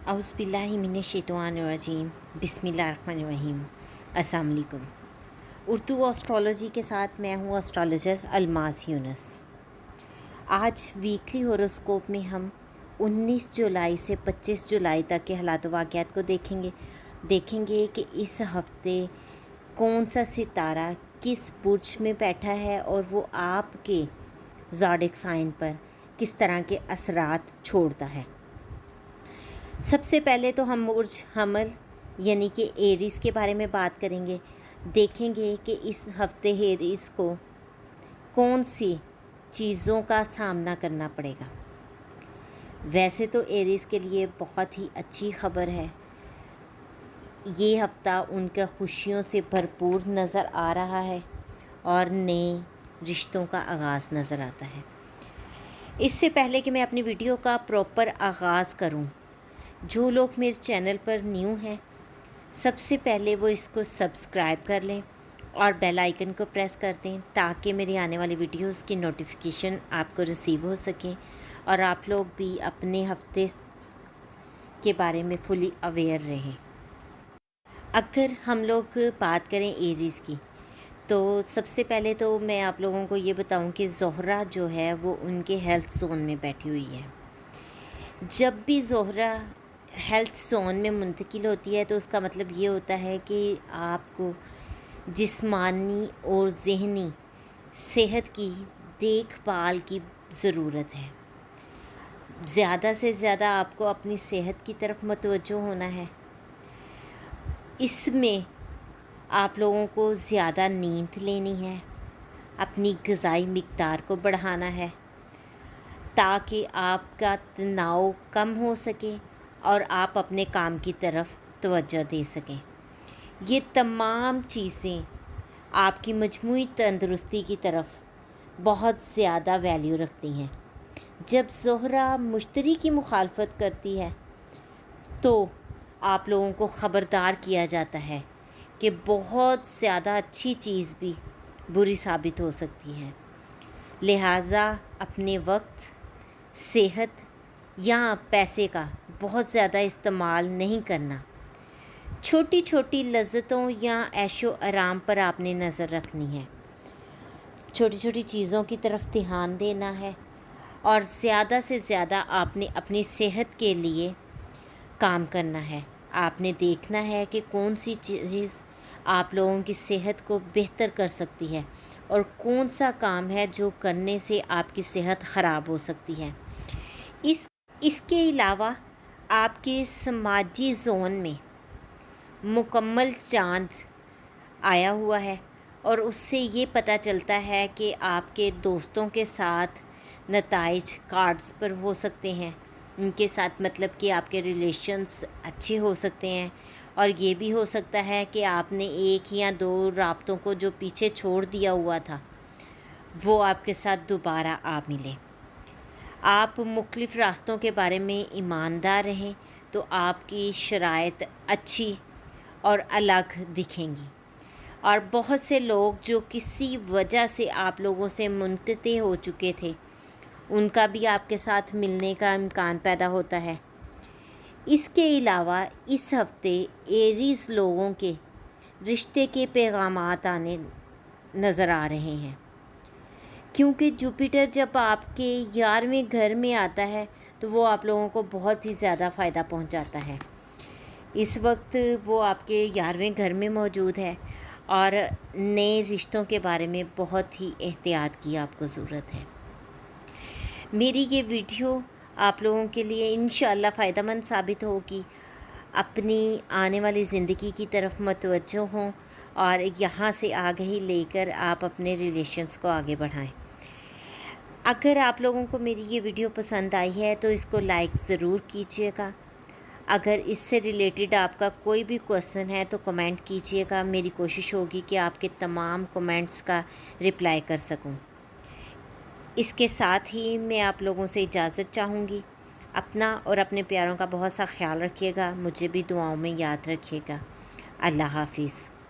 औज़ुबिल्लाहिमिनश्शैतानिर्रजीम बिस्मिल्लाहिर्रहमानिर्रहीम। अस्सलाम वालेकुम। उर्दू एस्ट्रोलॉजी के साथ मैं हूँ एस्ट्रोलॉजर अलमास यूनुस। आज वीकली होरोस्कोप में हम 19 जुलाई से 25 जुलाई तक के हालात वाक़यात को देखेंगे कि इस हफ़्ते कौन सा सितारा किस बुर्ज में बैठा है और वो आपके ज़ोडिएक साइन पर किस तरह के असरात छोड़ता है। सबसे पहले तो हम बुर्ज हमल यानी कि एरीज़ के बारे में बात करेंगे। देखेंगे कि इस हफ्ते एरीज़ को कौन सी चीज़ों का सामना करना पड़ेगा। वैसे तो एरीज़ के लिए बहुत ही अच्छी खबर है, ये हफ़्ता उनका खुशियों से भरपूर नज़र आ रहा है और नए रिश्तों का आगाज़ नज़र आता है। इससे पहले कि मैं अपनी वीडियो का प्रॉपर आगाज़ करूं, जो लोग मेरे चैनल पर न्यू हैं सबसे पहले वो इसको सब्सक्राइब कर लें और बेल आइकन को प्रेस कर दें ताकि मेरी आने वाली वीडियोस की नोटिफिकेशन आपको रिसीव हो सके और आप लोग भी अपने हफ्ते के बारे में फुली अवेयर रहें। अगर हम लोग बात करें एरीज़ की, तो सबसे पहले तो मैं आप लोगों को ये बताऊं कि ज़ोहरा जो है वो उनके हेल्थ जोन में बैठी हुई है। जब भी ज़ोहरा हेल्थ जोन में मुंतकिल होती है तो उसका मतलब ये होता है कि आपको जिस्मानी और ज़हनी सेहत की देखभाल की ज़रूरत है। ज़्यादा से ज़्यादा आपको अपनी सेहत की तरफ मुतवज्जो होना है। इसमें आप लोगों को ज़्यादा नींद लेनी है, अपनी ग़िज़ाई मिक़दार को बढ़ाना है ताकि आपका तनाव कम हो सके और आप अपने काम की तरफ तवज्जो दे सकें। ये तमाम चीज़ें आपकी मजमूई तंदुरुस्ती की तरफ बहुत ज़्यादा वैल्यू रखती हैं। जब ज़ोहरा मुश्तरी की मुखालफत करती है तो आप लोगों को ख़बरदार किया जाता है कि बहुत ज़्यादा अच्छी चीज़ भी बुरी साबित हो सकती है। लिहाजा अपने वक्त, सेहत या पैसे का बहुत ज़्यादा इस्तेमाल नहीं करना। छोटी छोटी लज़्ज़तों या ऐशो आराम पर आपने नज़र रखनी है। छोटी छोटी चीज़ों की तरफ ध्यान देना है और ज़्यादा से ज़्यादा आपने अपनी सेहत के लिए काम करना है। आपने देखना है कि कौन सी चीज़ आप लोगों की सेहत को बेहतर कर सकती है और कौन सा काम है जो करने से आपकी सेहत ख़राब हो सकती है। इसके अलावा आपके समाजी जोन में मुकम्मल चाँद आया हुआ है और उससे ये पता चलता है कि आपके दोस्तों के साथ नताइज कार्ड्स पर हो सकते हैं। उनके साथ मतलब कि आपके रिलेशंस अच्छे हो सकते हैं और ये भी हो सकता है कि आपने एक या दो राब्तों को जो पीछे छोड़ दिया हुआ था वो आपके साथ दोबारा आ मिले। आप मुख्तलिफ़ रास्तों के बारे में ईमानदार रहें तो आपकी शराइत अच्छी और अलग दिखेंगी। और बहुत से लोग जो किसी वजह से आप लोगों से मुनक़ते हो चुके थे उनका भी आपके साथ मिलने का इम्कान पैदा होता है। इसके अलावा इस हफ़्ते एरीज़ लोगों के रिश्ते के पैगामात आने नज़र आ रहे हैं, क्योंकि जुपिटर जब आपके 11वें घर में आता है तो वो आप लोगों को बहुत ही ज़्यादा फ़ायदा पहुंचाता है। इस वक्त वो आपके 11वें घर में मौजूद है और नए रिश्तों के बारे में बहुत ही एहतियात की आपको ज़रूरत है। मेरी ये वीडियो आप लोगों के लिए इंशाअल्लाह फ़ायदेमंद साबित होगी। अपनी आने वाली ज़िंदगी की तरफ मुतवज्जो हों और यहाँ से आगे लेकर आप अपने रिलेशंस को आगे बढ़ाएं। अगर आप लोगों को मेरी ये वीडियो पसंद आई है तो इसको लाइक ज़रूर कीजिएगा। अगर इससे रिलेटेड आपका कोई भी क्वेश्चन है तो कमेंट कीजिएगा। मेरी कोशिश होगी कि आपके तमाम कमेंट्स का रिप्लाई कर सकूं। इसके साथ ही मैं आप लोगों से इजाज़त चाहूँगी। अपना और अपने प्यारों का बहुत सा ख्याल रखिएगा। मुझे भी दुआओं में याद रखिएगा। अल्लाह हाफ़िज़।